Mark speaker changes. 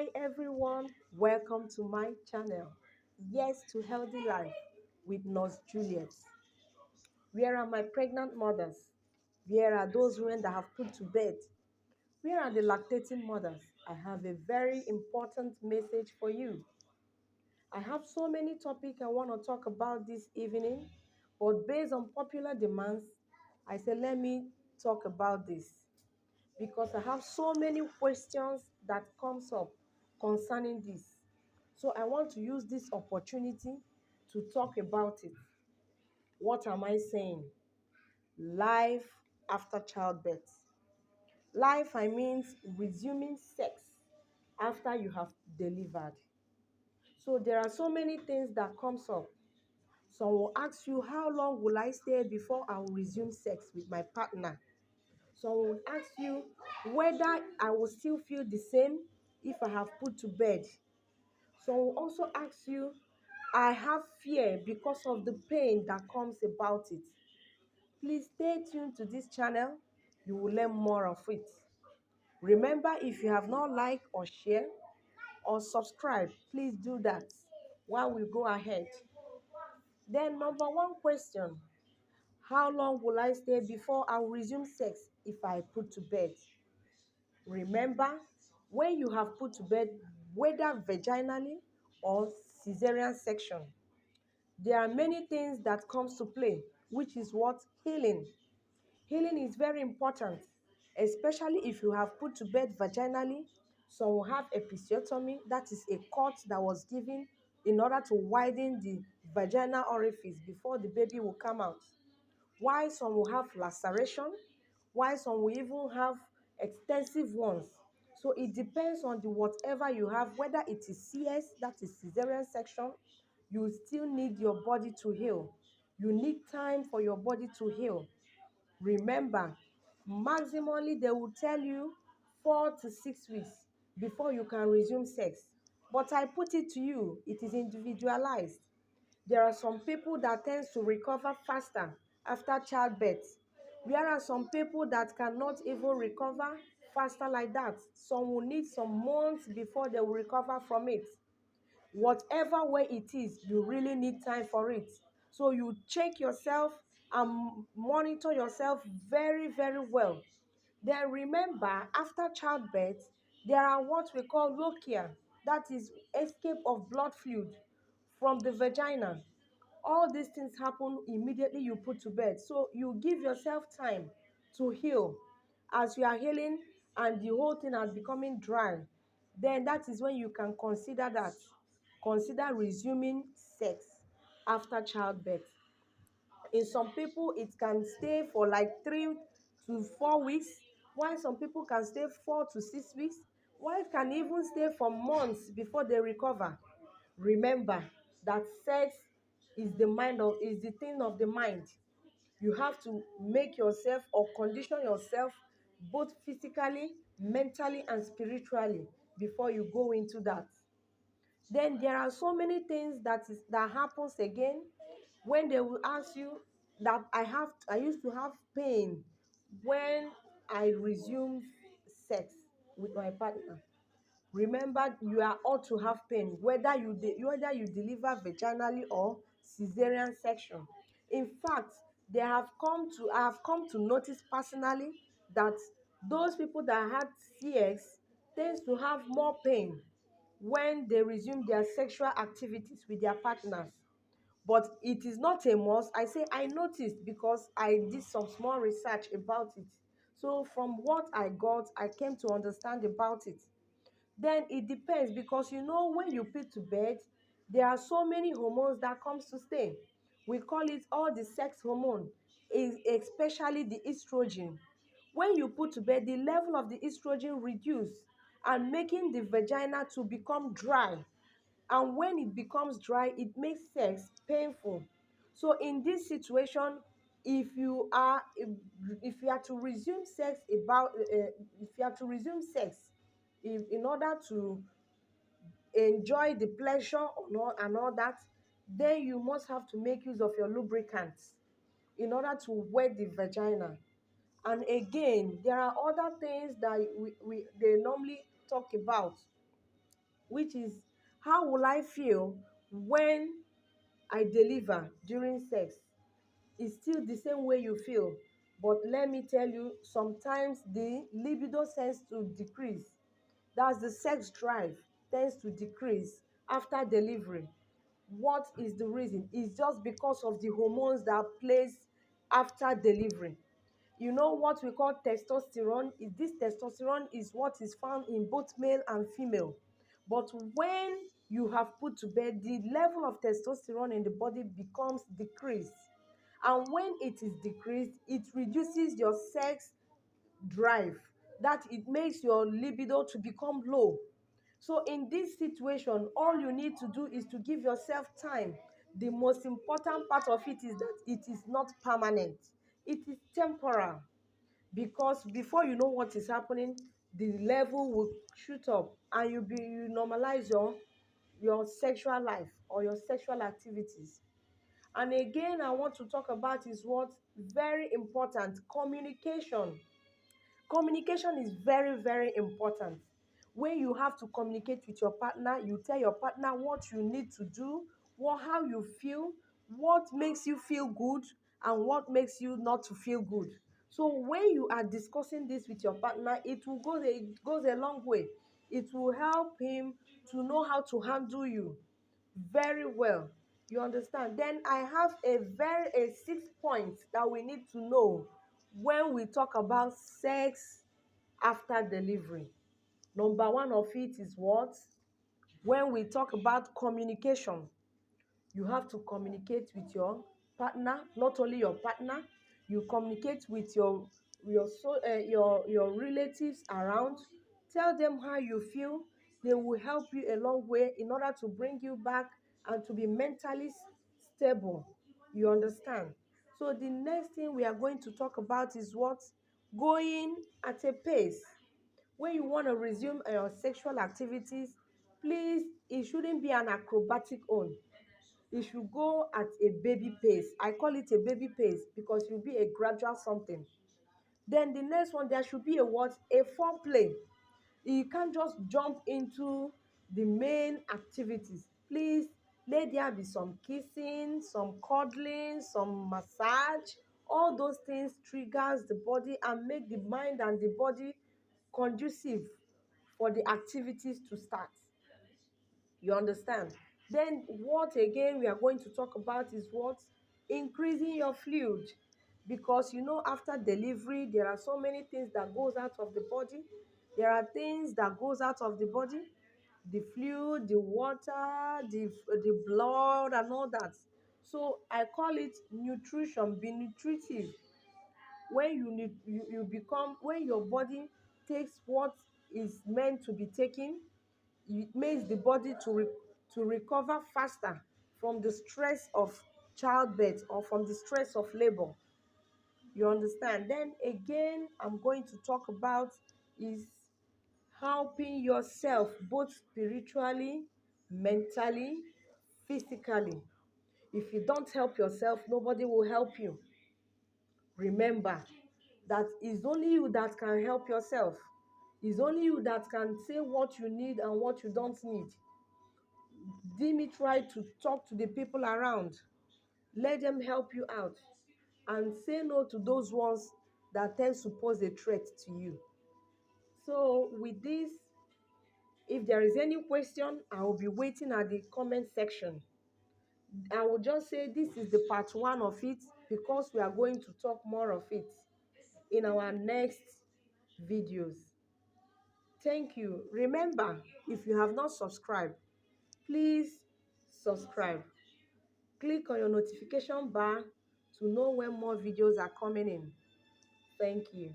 Speaker 1: Hi everyone, welcome to my channel. Yes to healthy life with Nurse Juliet. Where are my pregnant mothers? Where are those women that have put to bed? Where are the lactating mothers? I have a very important message for you. I have so many topics I want to talk about this evening, but based on popular demands, I said let me talk about this because I have so many questions that comes up concerning this. So I want to use this opportunity to talk about it. What am I saying? Life after childbirth. Life, I mean resuming sex after you have delivered. So there are so many things that comes up. Some will ask you, how long will I stay before I will resume sex with my partner? Some will ask you whether I will still feel the same if I have put to bed. Some will also ask you, I have fear because of the pain that comes about it. Please stay tuned to this channel. You will learn more of it. Remember, if you have not liked or shared or subscribed, please do that while we go ahead. Then number one question, how long will I stay before I will resume sex if I put to bed? Remember, when you have put to bed, whether vaginally or cesarean section, there are many things that comes to play, which is what? Healing. Healing is very important, especially if you have put to bed vaginally. Some will have episiotomy, that is a cut that was given in order to widen the vaginal orifice before the baby will come out. While some will have laceration, while some will even have extensive ones. So it depends on the whatever you have, whether it is CS, that is cesarean section, you still need your body to heal. You need time for your body to heal. Remember, maximally they will tell you 4 to 6 weeks before you can resume sex. But I put it to you, it is individualized. There are some people that tend to recover faster after childbirth. Whereas some people that cannot even recover faster like that. Some will need some months before they will recover from it. Whatever way it is, you really need time for it. So you check yourself and monitor yourself very, very well. Then remember, after childbirth, there are what we call lochia, that is escape of blood fluid from the vagina. All these things happen immediately you put to bed. So you give yourself time to heal. As you are healing and the whole thing is becoming dry, then that is when you can consider that. Consider resuming sex after childbirth. In some people, it can stay for like 3 to 4 weeks, while some people can stay 4 to 6 weeks, while it can even stay for months before they recover. Remember that sex is the thing of the mind. You have to make yourself or condition yourself both physically, mentally, and spiritually before you go into that. Then there are so many things that happens again when they will ask you that I used to have pain when I resumed sex with my partner. Remember, you are all to have pain, whether you deliver vaginally or cesarean section. In fact, I have come to notice personally that those people that had CX tends to have more pain when they resume their sexual activities with their partners. But it is not a must. I say I noticed because I did some small research about it. So from what I got, I came to understand about it. Then it depends, because when you put to bed, there are so many hormones that comes to stay. We call it all the sex hormone, is especially the estrogen. When you put to bed, the level of the estrogen reduce and making the vagina to become dry. And when it becomes dry, it makes sex painful. So in this situation, if you are if you are to resume sex if you are to resume sex in order to enjoy the pleasure and all that, then you must have to make use of your lubricants in order to wet the vagina. And again, there are other things that they normally talk about. which is how will I feel when I deliver during sex? It's still the same way you feel. But let me tell you, sometimes the libido tends to decrease. That's the sex drive tends to decrease after delivery. What is the reason? It's just because of the hormones that plays after delivery. You know what we call testosterone? This testosterone is what is found in both male and female. But when you have put to bed, the level of testosterone in the body becomes decreased. And when it is decreased, it reduces your sex drive. That it makes your libido to become low. So in this situation, all you need to do is to give yourself time. The most important part of it is that it is not permanent. It is temporal, because before you know what is happening, the level will shoot up and you normalize your sexual life or your sexual activities. And again, I want to talk about is what very important: communication. Communication is very, very important. When you have to communicate with your partner, you tell your partner what you need to do, how you feel, what makes you feel good, and what makes you not to feel good. So when you are discussing this with your partner, it goes a long way. It will help him to know how to handle you very well. You understand? Then I have a sixth point that we need to know when we talk about sex after delivery. Number one of it is what? When we talk about communication, you have to communicate with your partner. Not only your partner, you communicate with your relatives around. Tell them how you feel. They will help you a long way in order to bring you back and to be mentally stable. You understand? So the next thing we are going to talk about is what? Going at a pace. When you want to resume your sexual activities, please, it shouldn't be an acrobatic one. It should go at a baby pace. I call it a baby pace because it will be a gradual something. Then the next one, there should be a what? A foreplay. You can't just jump into the main activities. Please, let there be some kissing, some cuddling, some massage. All those things triggers the body and make the mind and the body conducive for the activities to start. You understand? Then what again we are going to talk about is what? Increasing your fluid. Because you know, after delivery, there are so many things that goes out of the body. There are things that goes out of the body, the fluid, the water, the blood, and all that. So I call it nutrition. Be nutritive. When you become, when your body takes what is meant to be taken, it makes the body to recover faster from the stress of childbirth or from the stress of labor. You understand? Then again, I'm going to talk about is helping yourself both spiritually, mentally, physically. If you don't help yourself, nobody will help you. Remember that it's only you that can help yourself. It's only you that can say what you need and what you don't need. Dimi, try to talk to the people around. Let them help you out. And say no to those ones that tend to pose a threat to you. So with this, if there is any question, I will be waiting at the comment section. I will just say this is the part one of it, because we are going to talk more of it in our next videos. Thank you. Remember, if you have not subscribed, please subscribe. Click on your notification bar to know when more videos are coming in. Thank you.